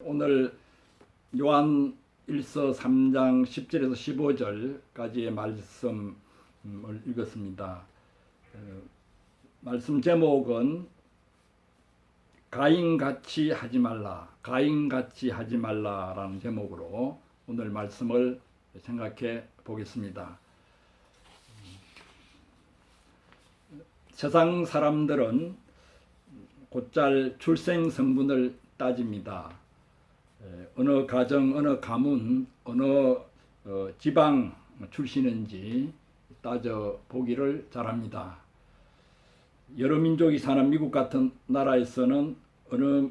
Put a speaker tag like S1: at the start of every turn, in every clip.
S1: 오늘 요한 1서 3장 10절에서 15절까지의 말씀을 읽었습니다. 말씀 제목은 가인같이 하지 말라, 가인같이 하지 말라라는 제목으로 오늘 말씀을 생각해 보겠습니다. 세상 사람들은 곧잘 출생 성분을 따집니다. 어느 가정, 어느 가문, 어느 지방 출신인지 따져 보기를 잘합니다. 여러 민족이 사는 미국 같은 나라에서는 어느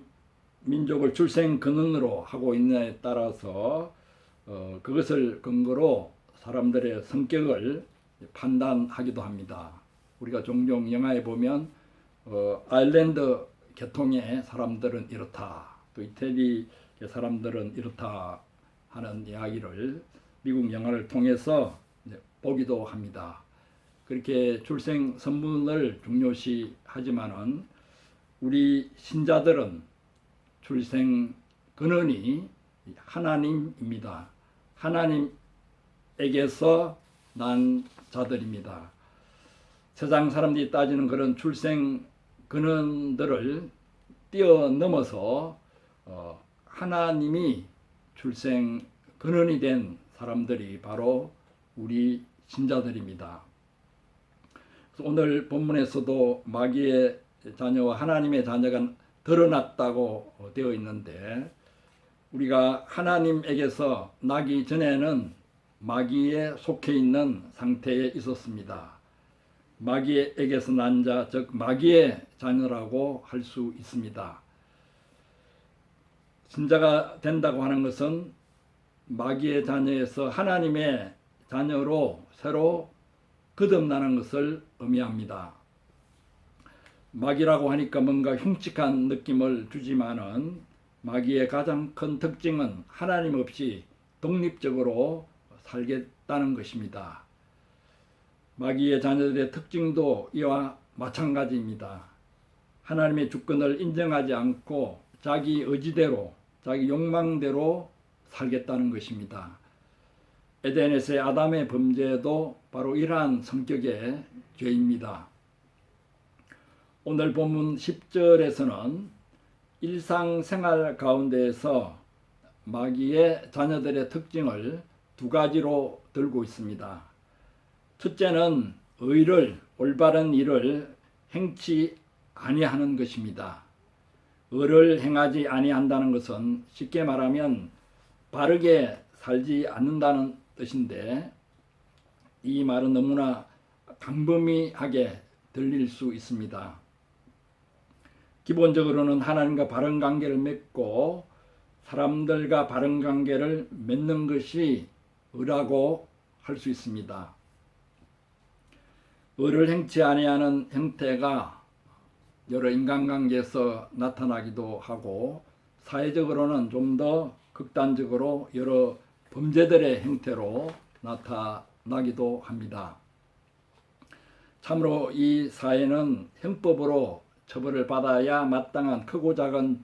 S1: 민족을 출생 근원으로 하고 있느냐에 따라서 그것을 근거로 사람들의 성격을 판단하기도 합니다. 우리가 종종 영화에 보면 아일랜드 계통의 사람들은 이렇다, 또 이태리 사람들은 이렇다 하는 이야기를 미국 영화를 통해서 보기도 합니다. 그렇게 출생 성분을 중요시 하지만은 우리 신자들은 출생 근원이 하나님입니다. 하나님에게서 난 자들입니다. 세상 사람들이 따지는 그런 출생 근원들을 뛰어넘어서 하나님이 출생 근원이 된 사람들이 바로 우리 신자들입니다. 오늘 본문에서도 마귀의 자녀와 하나님의 자녀가 드러났다고 되어 있는데, 우리가 하나님에게서 나기 전에는 마귀에 속해 있는 상태에 있었습니다. 마귀에게서 난 자, 즉 마귀의 자녀라고 할 수 있습니다. 신자가 된다고 하는 것은 마귀의 자녀에서 하나님의 자녀로 새로 거듭나는 것을 의미합니다. 마귀라고 하니까 뭔가 흉측한 느낌을 주지만은 마귀의 가장 큰 특징은 하나님 없이 독립적으로 살겠다는 것입니다. 마귀의 자녀들의 특징도 이와 마찬가지입니다. 하나님의 주권을 인정하지 않고 자기 의지대로, 자기 욕망대로 살겠다는 것입니다. 에덴에서의 아담의 범죄도 바로 이러한 성격의 죄입니다. 오늘 본문 10절에서는 일상생활 가운데에서 마귀의 자녀들의 특징을 두 가지로 들고 있습니다. 첫째는 의를, 올바른 일을 행치 아니하는 것입니다. 의를 행하지 아니한다는 것은 쉽게 말하면 바르게 살지 않는다는 뜻인데, 이 말은 너무나 광범위하게 들릴 수 있습니다. 기본적으로는 하나님과 바른 관계를 맺고 사람들과 바른 관계를 맺는 것이 의라고 할 수 있습니다. 의를 행치 아니하는 형태가 여러 인간관계에서 나타나기도 하고, 사회적으로는 좀 더 극단적으로 여러 범죄들의 형태로 나타나기도 합니다. 참으로 이 사회는 형법으로 처벌을 받아야 마땅한 크고 작은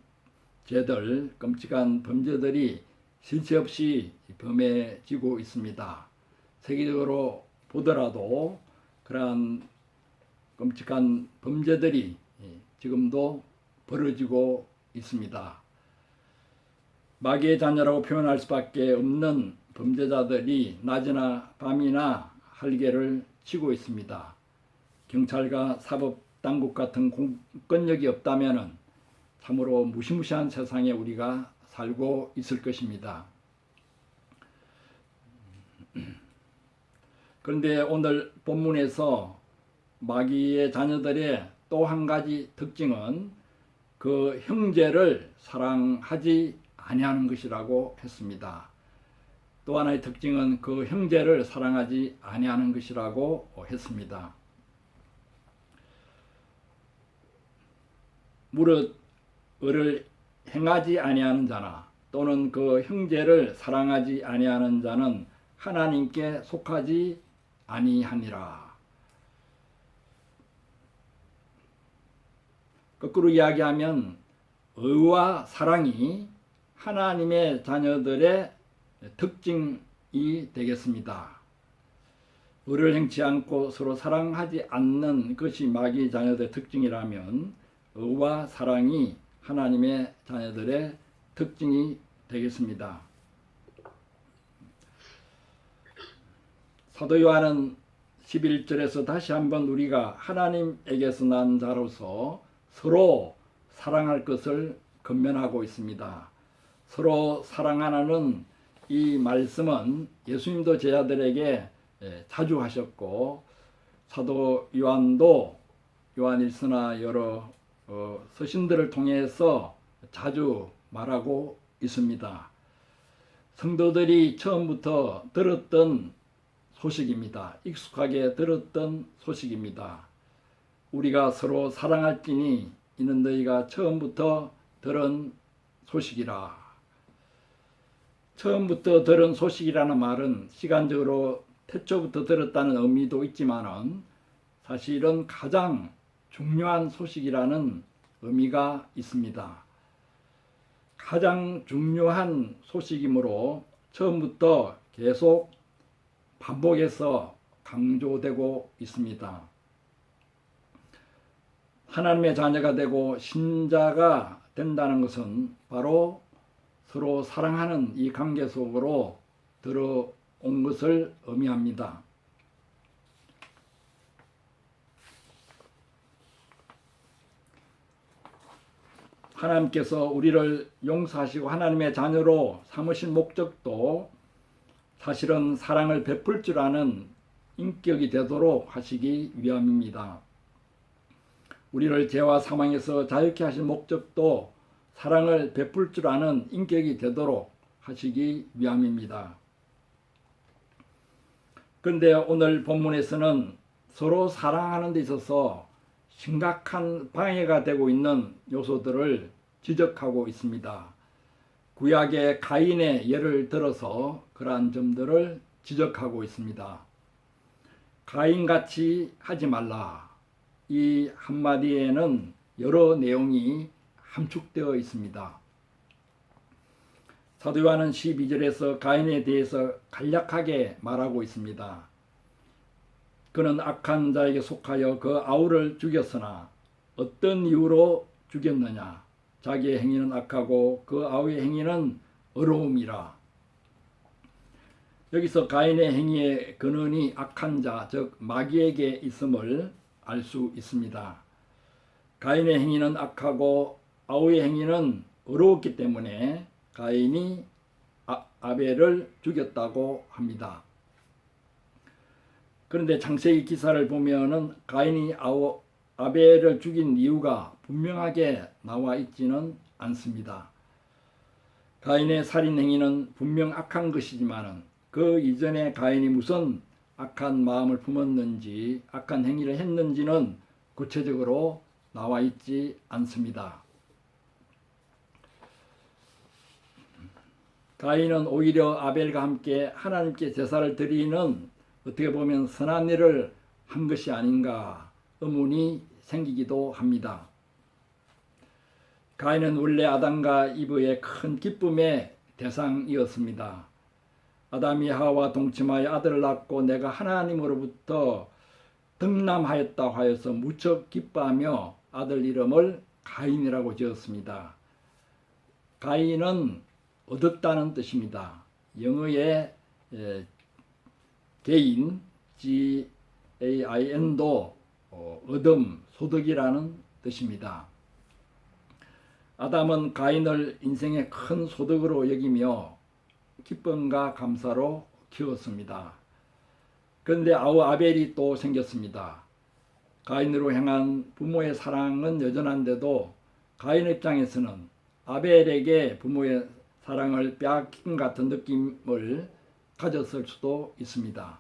S1: 죄들, 끔찍한 범죄들이 실체 없이 범해지고 있습니다. 세계적으로 보더라도 그러한 끔찍한 범죄들이 지금도 벌어지고 있습니다. 마귀의 자녀라고 표현할 수밖에 없는 범죄자들이 낮이나 밤이나 할개를 치고 있습니다. 경찰과 사법당국 같은 공권력이 없다면 참으로 무시무시한 세상에 우리가 살고 있을 것입니다. 그런데 오늘 본문에서 마귀의 자녀들의 또 한 가지 특징은 그 형제를 사랑하지 아니하는 것이라고 했습니다. 또 하나의 특징은 그 형제를 사랑하지 아니하는 것이라고 했습니다. 무릇 의를 행하지 아니하는 자나 또는 그 형제를 사랑하지 아니하는 자는 하나님께 속하지 아니하니라. 거꾸로 이야기하면 의와 사랑이 하나님의 자녀들의 특징이 되겠습니다. 의를 행치 않고 서로 사랑하지 않는 것이 마귀의 자녀들의 특징이라면 의와 사랑이 하나님의 자녀들의 특징이 되겠습니다. 사도 요한은 11절에서 다시 한번 우리가 하나님에게서 난 자로서 서로 사랑할 것을 권면하고 있습니다. 서로 사랑하라는 이 말씀은 예수님도 제자들에게 자주 하셨고 사도 요한도 요한일서나 여러 서신들을 통해서 자주 말하고 있습니다. 성도들이 처음부터 들었던 소식입니다. 익숙하게 들었던 소식입니다. 우리가 서로 사랑할지니 이는 너희가 처음부터 들은 소식이라. 처음부터 들은 소식이라는 말은 시간적으로 태초부터 들었다는 의미도 있지만은 사실은 가장 중요한 소식이라는 의미가 있습니다. 가장 중요한 소식이므로 처음부터 계속 반복해서 강조되고 있습니다. 하나님의 자녀가 되고 신자가 된다는 것은 바로 서로 사랑하는 이 관계 속으로 들어온 것을 의미합니다. 하나님께서 우리를 용서하시고 하나님의 자녀로 삼으신 목적도 사실은 사랑을 베풀 줄 아는 인격이 되도록 하시기 위함입니다. 우리를 죄와 사망에서 자유케 하신 목적도 사랑을 베풀 줄 아는 인격이 되도록 하시기 위함입니다. 그런데 오늘 본문에서는 서로 사랑하는 데 있어서 심각한 방해가 되고 있는 요소들을 지적하고 있습니다. 구약의 가인의 예를 들어서 그러한 점들을 지적하고 있습니다. 가인같이 하지 말라. 이 한마디에는 여러 내용이 함축되어 있습니다. 사도 요한은 12절에서 가인에 대해서 간략하게 말하고 있습니다. 그는 악한 자에게 속하여 그 아우를 죽였으나 어떤 이유로 죽였느냐? 자기의 행위는 악하고 그 아우의 행위는 의로움이라. 여기서 가인의 행위의 근원이 악한 자, 즉 마귀에게 있음을 알 수 있습니다. 가인의 행위는 악하고 아우의 행위는 의로웠기 때문에 가인이 아벨을 죽였다고 합니다. 그런데 창세기 기사를 보면은 가인이 아벨을 죽인 이유가 분명하게 나와 있지는 않습니다. 가인의 살인 행위는 분명 악한 것이지만은 그 이전에 가인이 무슨 악한 마음을 품었는지 악한 행위를 했는지는 구체적으로 나와 있지 않습니다. 가인은 오히려 아벨과 함께 하나님께 제사를 드리는 어떻게 보면 선한 일을 한 것이 아닌가 의문이 생기기도 합니다. 가인은 원래 아담과 이브의 큰 기쁨의 대상이었습니다. 아담이 하와와 동침하여 아들을 낳고 내가 하나님으로부터 득남하였다 하여서 무척 기뻐하며 아들 이름을 가인이라고 지었습니다. 가인은 얻었다는 뜻입니다. 영어의 gain, G-A-I-N도 얻음, 소득이라는 뜻입니다. 아담은 가인을 인생의 큰 소득으로 여기며 기쁨과 감사로 키웠습니다. 그런데 아우 아벨이 또 생겼습니다. 가인으로 향한 부모의 사랑은 여전한데도 가인 입장에서는 아벨에게 부모의 사랑을 빼앗긴 같은 느낌을 가졌을 수도 있습니다.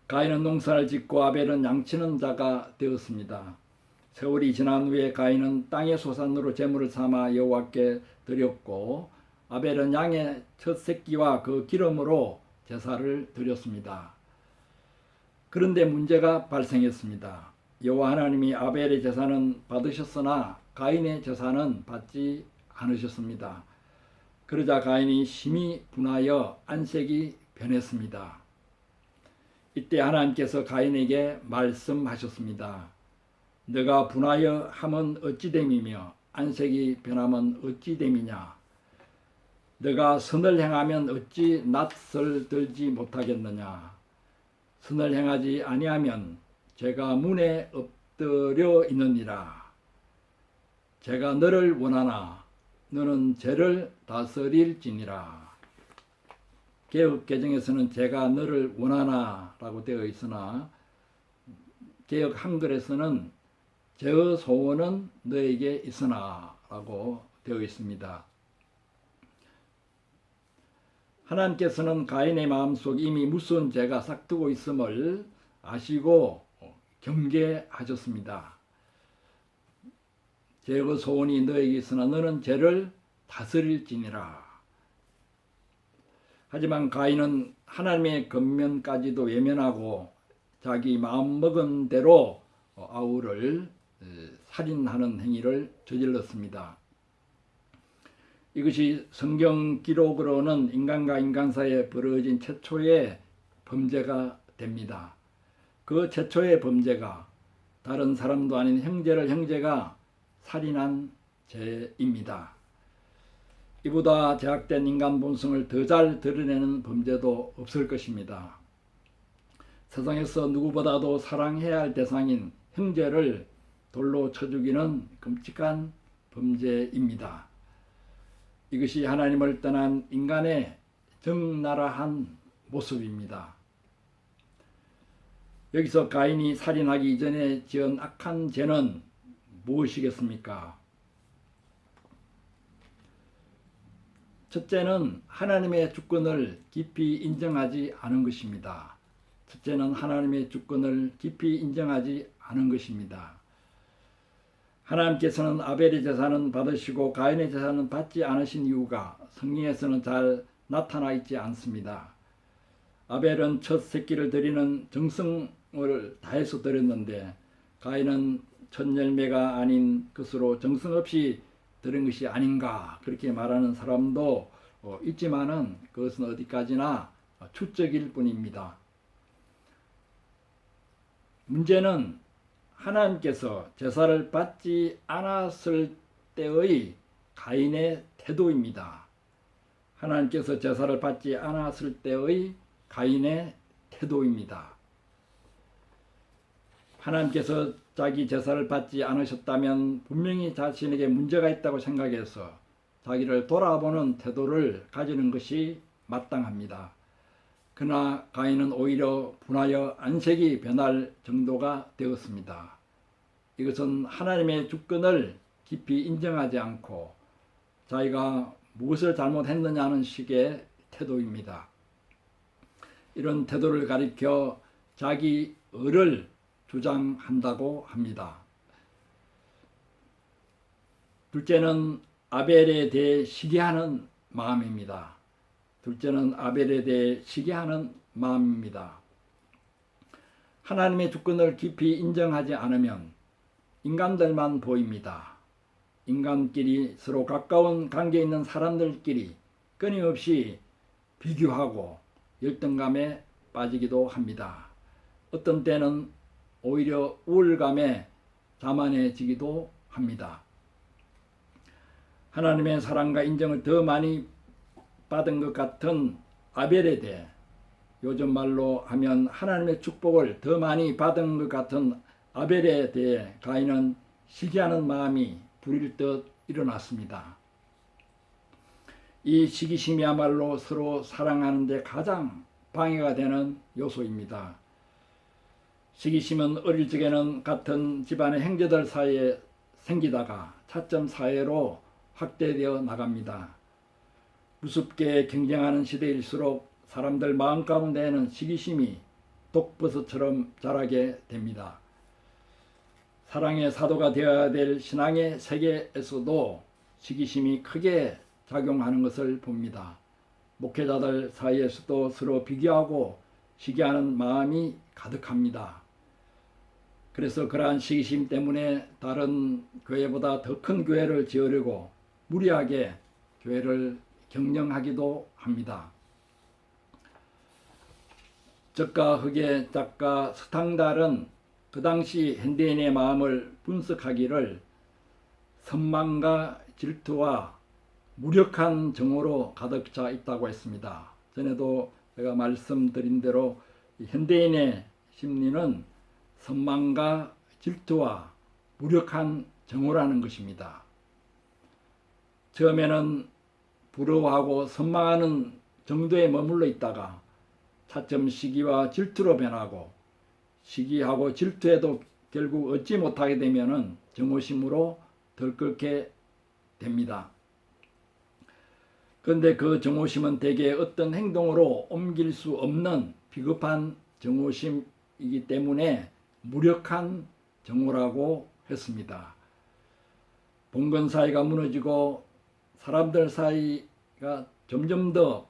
S1: 가인은 농사를 짓고 아벨은 양치는 자가 되었습니다. 세월이 지난 후에 가인은 땅의 소산으로 제물을 삼아 여호와께 드렸고 아벨은 양의 첫 새끼와 그 기름으로 제사를 드렸습니다. 그런데 문제가 발생했습니다. 여호와 하나님이 아벨의 제사는 받으셨으나 가인의 제사는 받지 않으셨습니다. 그러자 가인이 심히 분하여 안색이 변했습니다. 이때 하나님께서 가인에게 말씀하셨습니다. 너가 분하여 함은 어찌 됨이며 안색이 변함은 어찌 됨이냐. 너가 선을 행하면 어찌 낯을 들지 못하겠느냐. 선을 행하지 아니하면 죄가 문에 엎드려 있느니라. 제가 너를 원하나 너는 죄를 다스릴지니라. 개역 개정에서는 제가 너를 원하나 라고 되어 있으나 개역 한글에서는 제의 소원은 너에게 있으나 라고 되어 있습니다. 하나님께서는 가인의 마음속에 이미 무서운 죄가 싹트고 있음을 아시고 경계하셨습니다. 죄의 소원이 너에게 있으나 너는 죄를 다스릴지니라. 하지만 가인은 하나님의 권면까지도 외면하고 자기 마음먹은 대로 아우를 살인하는 행위를 저질렀습니다. 이것이 성경 기록으로는 인간과 인간 사이에 벌어진 최초의 범죄가 됩니다. 그 최초의 범죄가 다른 사람도 아닌 형제를 형제가 살인한 죄입니다. 이보다 제약된 인간 본성을 더 잘 드러내는 범죄도 없을 것입니다. 세상에서 누구보다도 사랑해야 할 대상인 형제를 돌로 쳐 죽이는 끔찍한 범죄입니다. 이것이 하나님을 떠난 인간의 적나라한 모습입니다. 여기서 가인이 살인하기 이전에 지은 악한 죄는 무엇이겠습니까? 첫째는 하나님의 주권을 깊이 인정하지 않은 것입니다. 첫째는 하나님의 주권을 깊이 인정하지 않은 것입니다. 하나님께서는 아벨의 제사는 받으시고 가인의 제사는 받지 않으신 이유가 성경에서는 잘 나타나 있지 않습니다. 아벨은 첫 새끼를 드리는 정성을 다해서 드렸는데 가인은 첫 열매가 아닌 것으로 정성 없이 들은 것이 아닌가 그렇게 말하는 사람도 있지만은 그것은 어디까지나 추측일 뿐입니다. 문제는 하나님께서 제사를 받지 않았을 때의 가인의 태도입니다. 하나님께서 제사를 받지 않았을 때의 가인의 태도입니다. 하나님께서 자기 제사를 받지 않으셨다면 분명히 자신에게 문제가 있다고 생각해서 자기를 돌아보는 태도를 가지는 것이 마땅합니다. 그러나 가인은 오히려 분하여 안색이 변할 정도가 되었습니다. 이것은 하나님의 주권을 깊이 인정하지 않고 자기가 무엇을 잘못했느냐는 식의 태도입니다. 이런 태도를 가리켜 자기 의를 주장한다고 합니다. 둘째는 아벨에 대해 시기하는 마음입니다. 둘째는 아벨에 대해 시기하는 마음입니다. 하나님의 주권을 깊이 인정하지 않으면 인간들만 보입니다. 인간끼리 서로 가까운 관계에 있는 사람들끼리 끊임없이 비교하고 열등감에 빠지기도 합니다. 어떤 때는 오히려 우울감에 자만해지기도 합니다. 하나님의 사랑과 인정을 더 많이 받은 것 같은 아벨에 대해 요즘 말로 하면 하나님의 축복을 더 많이 받은 것 같은 아벨에 대해 가인은 시기하는 마음이 불일 듯 일어났습니다. 이 시기심이야말로 서로 사랑하는 데 가장 방해가 되는 요소입니다. 시기심은 어릴 적에는 같은 집안의 형제들 사이에 생기다가 차점 사회로 확대되어 나갑니다. 무섭게 경쟁하는 시대일수록 사람들 마음 가운데에는 시기심이 독버섯처럼 자라게 됩니다. 사랑의 사도가 되어야 될 신앙의 세계에서도 시기심이 크게 작용하는 것을 봅니다. 목회자들 사이에서도 서로 비교하고 시기하는 마음이 가득합니다. 그래서 그러한 시기심 때문에 다른 교회보다 더 큰 교회를 지으려고 무리하게 교회를 경영하기도 합니다. 저가 흑의 작가 스탕달은 그 당시 현대인의 마음을 분석하기를 선망과 질투와 무력한 정오로 가득 차 있다고 했습니다. 전에도 제가 말씀드린 대로 현대인의 심리는 선망과 질투와 무력한 정오라는 것입니다. 처음에는 부러워하고 선망하는 정도에 머물러 있다가 차츰 시기와 질투로 변하고 시기하고 질투에도 결국 얻지 못하게 되면 정오심으로 들끓게 됩니다. 그런데 그 정오심은 대개 어떤 행동으로 옮길 수 없는 비겁한 정오심이기 때문에 무력한 정오라고 했습니다. 봉건 사이가 무너지고 사람들 사이가 점점 더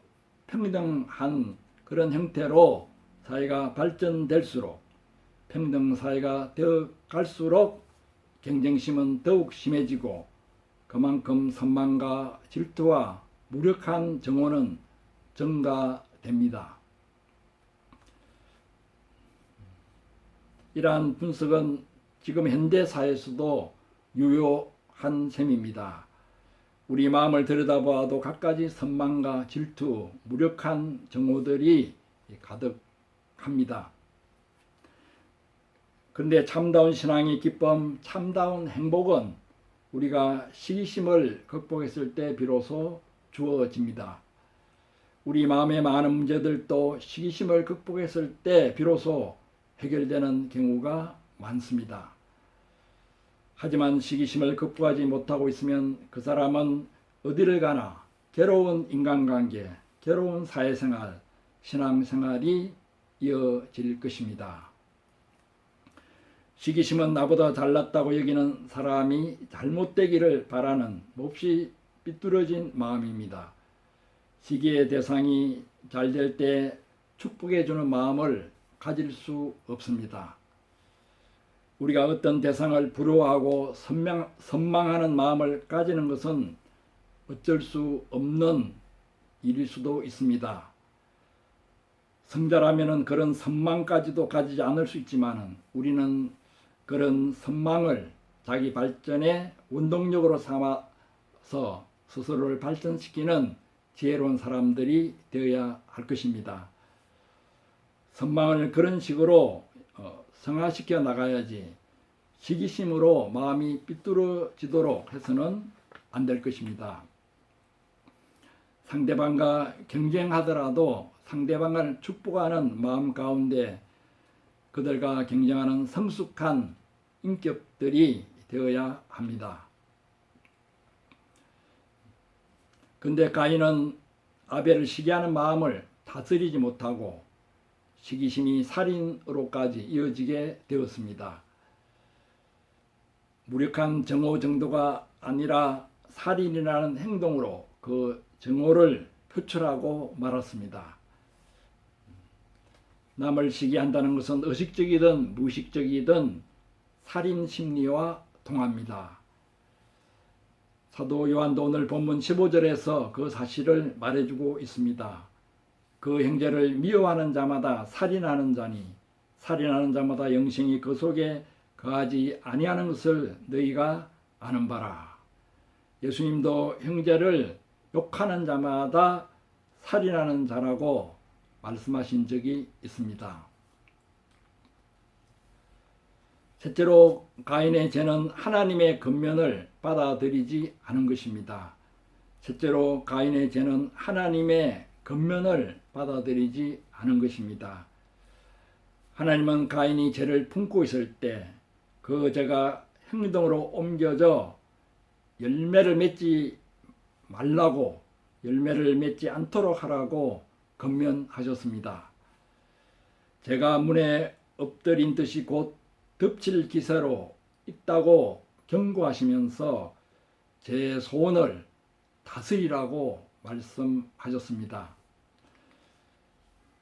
S1: 평등한 그런 형태로 사회가 발전될수록 평등 사회가 되어 갈수록 경쟁심은 더욱 심해지고 그만큼 선망과 질투와 무력한 정오는 증가됩니다. 이러한 분석은 지금 현대 사회에서도 유효한 셈입니다. 우리 마음을 들여다보아도 갖가지 선망과 질투, 무력한 정오들이 가득합니다. 그런데 참다운 신앙의 기쁨, 참다운 행복은 우리가 시기심을 극복했을 때 비로소 주어집니다. 우리 마음의 많은 문제들도 시기심을 극복했을 때 비로소 해결되는 경우가 많습니다. 하지만 시기심을 극복하지 못하고 있으면 그 사람은 어디를 가나 괴로운 인간관계, 괴로운 사회생활, 신앙생활이 이어질 것입니다. 시기심은 나보다 잘났다고 여기는 사람이 잘못되기를 바라는 몹시 삐뚤어진 마음입니다. 시기의 대상이 잘 될 때 축복해 주는 마음을 가질 수 없습니다. 우리가 어떤 대상을 부러워하고 선망하는 마음을 가지는 것은 어쩔 수 없는 일일 수도 있습니다. 성자라면 그런 선망까지도 가지지 않을 수 있지만 우리는 그런 선망을 자기 발전의 원동력으로 삼아서 스스로를 발전시키는 지혜로운 사람들이 되어야 할 것입니다. 선망을 그런 식으로 성화시켜 나가야지 시기심으로 마음이 삐뚤어지도록 해서는 안 될 것입니다. 상대방과 경쟁하더라도 상대방을 축복하는 마음 가운데 그들과 경쟁하는 성숙한 인격들이 되어야 합니다. 근데 가인은 아벨을 시기하는 마음을 다스리지 못하고 시기심이 살인으로까지 이어지게 되었습니다. 무력한 정오 정도가 아니라 살인이라는 행동으로 그 정오를 표출하고 말았습니다. 남을 시기한다는 것은 의식적이든 무의식적이든 살인 심리와 동합니다. 사도 요한도 오늘 본문 15절에서 그 사실을 말해주고 있습니다. 그 형제를 미워하는 자마다 살인하는 자니 살인하는 자마다 영생이 그 속에 거하지 아니하는 것을 너희가 아는 바라. 예수님도 형제를 욕하는 자마다 살인하는 자라고 말씀하신 적이 있습니다. 셋째로 가인의 죄는 하나님의 권면을 받아들이지 않은 것입니다. 셋째로 가인의 죄는 하나님의 권면을 받아들이지 않은 것입니다. 하나님은 가인이 죄를 품고 있을 때 그 죄가 행동으로 옮겨져 열매를 맺지 말라고, 열매를 맺지 않도록 하라고 권면하셨습니다. 죄가 문에 엎드린 듯이 곧 덮칠 기세로 있다고 경고하시면서 제 소원을 다스리라고 말씀하셨습니다.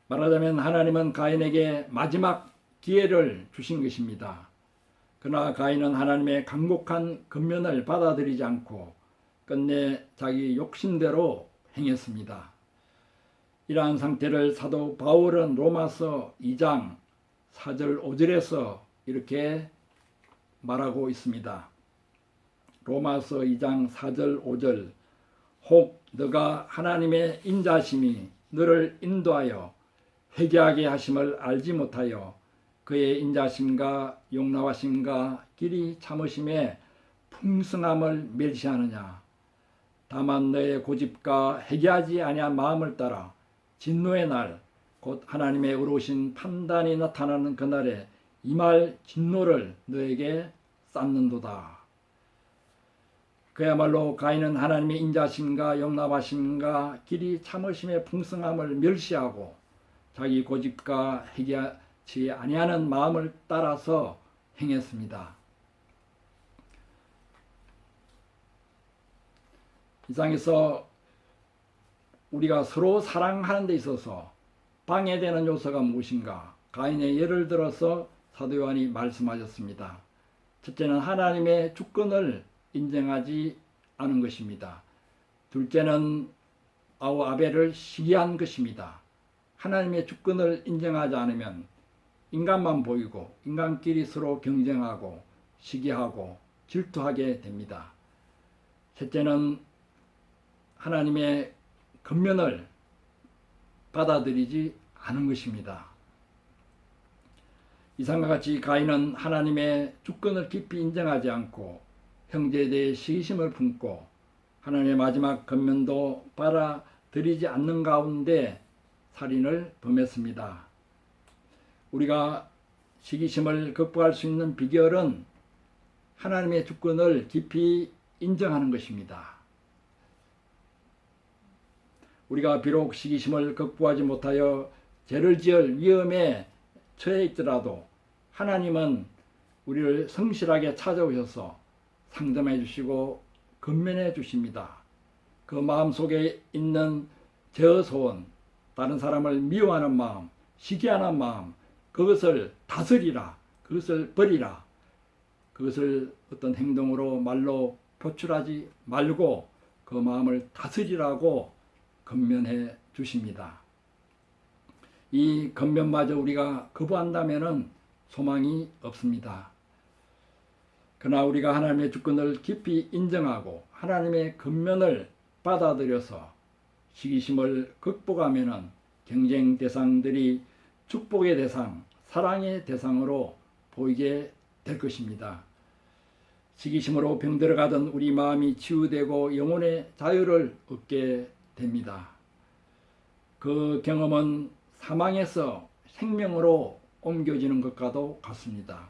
S1: 말하자면 하나님은 가인에게 마지막 기회를 주신 것입니다. 그러나 가인은 하나님의 간곡한 권면을 받아들이지 않고 끝내 자기 욕심대로 행했습니다. 이러한 상태를 사도 바울은 로마서 2장 4절 5절에서 이렇게 말하고 있습니다. 로마서 2장 4절 5절 혹 너가 하나님의 인자심이 너를 인도하여 회개하게 하심을 알지 못하여 그의 인자심과 용납하심과 길이 참으심에 풍성함을 멸시하느냐. 다만 너의 고집과 회개하지 아니한 마음을 따라 진노의 날 곧 하나님의 의로우신 판단이 나타나는 그날에 임할 진노를 너에게 쌓는도다. 그야말로 가인은 하나님의 인자심과 용납하심과 길이 참으심의 풍성함을 멸시하고 자기 고집과 회개하지 아니하는 마음을 따라서 행했습니다. 이상에서 우리가 서로 사랑하는 데 있어서 방해되는 요소가 무엇인가? 가인의 예를 들어서 사도 요한이 말씀하셨습니다. 첫째는 하나님의 주권을 인정하지 않은 것입니다. 둘째는 아벨을 시기한 것입니다. 하나님의 주권을 인정하지 않으면 인간만 보이고 인간끼리 서로 경쟁하고 시기하고 질투하게 됩니다. 셋째는 하나님의 권면을 받아들이지 않은 것입니다. 이상과 같이 가인은 하나님의 주권을 깊이 인정하지 않고 형제에 대해 시기심을 품고 하나님의 마지막 권면도 받아들이지 않는 가운데 살인을 범했습니다. 우리가 시기심을 극복할 수 있는 비결은 하나님의 주권을 깊이 인정하는 것입니다. 우리가 비록 시기심을 극복하지 못하여 죄를 지을 위험에 처해 있더라도 하나님은 우리를 성실하게 찾아오셔서 상담해 주시고 권면해 주십니다. 그 마음속에 있는 죄의 소원, 다른 사람을 미워하는 마음, 시기하는 마음, 그것을 다스리라, 그것을 버리라, 그것을 어떤 행동으로 말로 표출하지 말고 그 마음을 다스리라고 권면해 주십니다. 이 권면마저 우리가 거부한다면 소망이 없습니다. 그러나 우리가 하나님의 주권을 깊이 인정하고 하나님의 권면을 받아들여서 시기심을 극복하면 경쟁 대상들이 축복의 대상, 사랑의 대상으로 보이게 될 것입니다. 시기심으로 병들어가던 우리 마음이 치유되고 영혼의 자유를 얻게 됩니다. 그 경험은 사망에서 생명으로 옮겨지는 것과도 같습니다.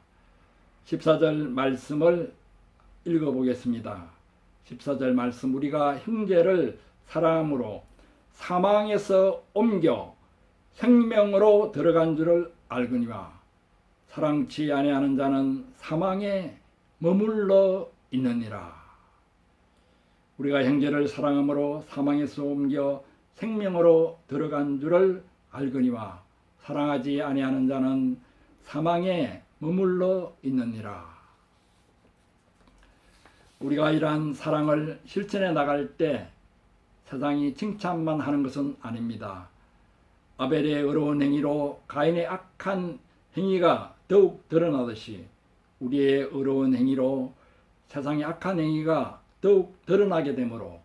S1: 14절 말씀을 읽어보겠습니다. 14절 말씀 우리가 형제를 사랑함으로 사망에서 옮겨 생명으로 들어간 줄을 알거니와 사랑치 아니하는 자는 사망에 머물러 있느니라. 우리가 형제를 사랑함으로 사망에서 옮겨 생명으로 들어간 줄을 알거니와 사랑하지 아니하는 자는 사망에 머물러 있느니라. 우리가 이러한 사랑을 실천해 나갈 때 세상이 칭찬만 하는 것은 아닙니다. 아벨의 의로운 행위로 가인의 악한 행위가 더욱 드러나듯이 우리의 의로운 행위로 세상의 악한 행위가 더욱 드러나게 되므로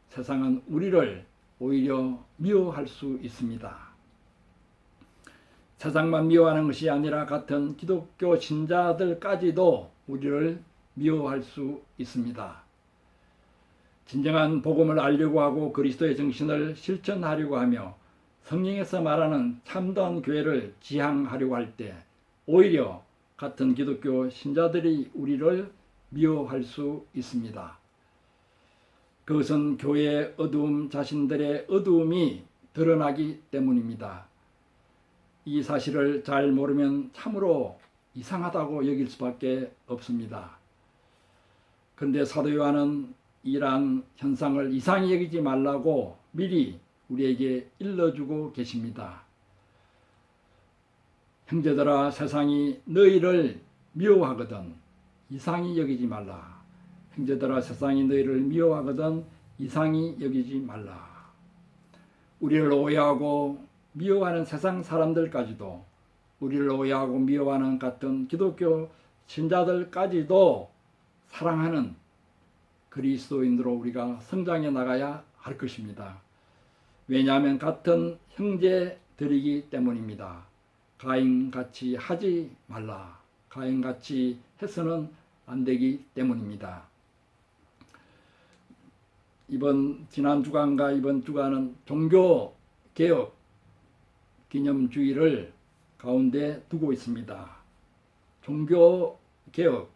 S1: 세상은 우리를 오히려 미워할 수 있습니다. 세상만 미워하는 것이 아니라 같은 기독교 신자들까지도 우리를 미워할 수 있습니다. 진정한 복음을 알려고 하고 그리스도의 정신을 실천하려고 하며 성령에서 말하는 참다운 교회를 지향하려고 할 때 오히려 같은 기독교 신자들이 우리를 미워할 수 있습니다. 그것은 교회의 어두움, 자신들의 어두움이 드러나기 때문입니다. 이 사실을 잘 모르면 참으로 이상하다고 여길 수밖에 없습니다. 그런데 사도 요한은 이러한 현상을 이상히 여기지 말라고 미리 우리에게 일러주고 계십니다. 형제들아, 세상이 너희를 미워하거든 이상히 여기지 말라. 형제들아, 세상이 너희를 미워하거든 이상히 여기지 말라. 우리를 오해하고 미워하는 세상 사람들까지도, 우리를 오해하고 미워하는 같은 기독교 신자들까지도 사랑하는 그리스도인으로 우리가 성장해 나가야 할 것입니다. 왜냐하면 같은 형제들이기 때문입니다. 가인같이 하지 말라. 가인같이 해서는 안 되기 때문입니다. 지난 주간과 이번 주간은 종교개혁 기념주의를 가운데 두고 있습니다. 종교개혁이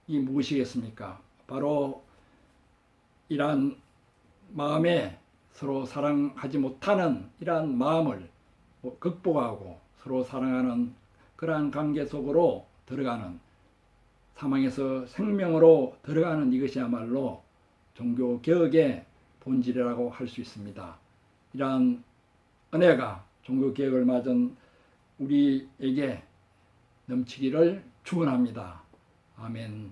S1: 무엇이겠습니까? 바로 이러한 마음에 서로 사랑하지 못하는 이러한 마음을 극복하고 서로 사랑하는 그러한 관계 속으로 들어가는, 사망에서 생명으로 들어가는 이것이야말로 종교개혁의 본질이라고 할 수 있습니다. 이러한 은혜가 종교개혁을 맞은 우리에게 넘치기를 축원합니다. 아멘.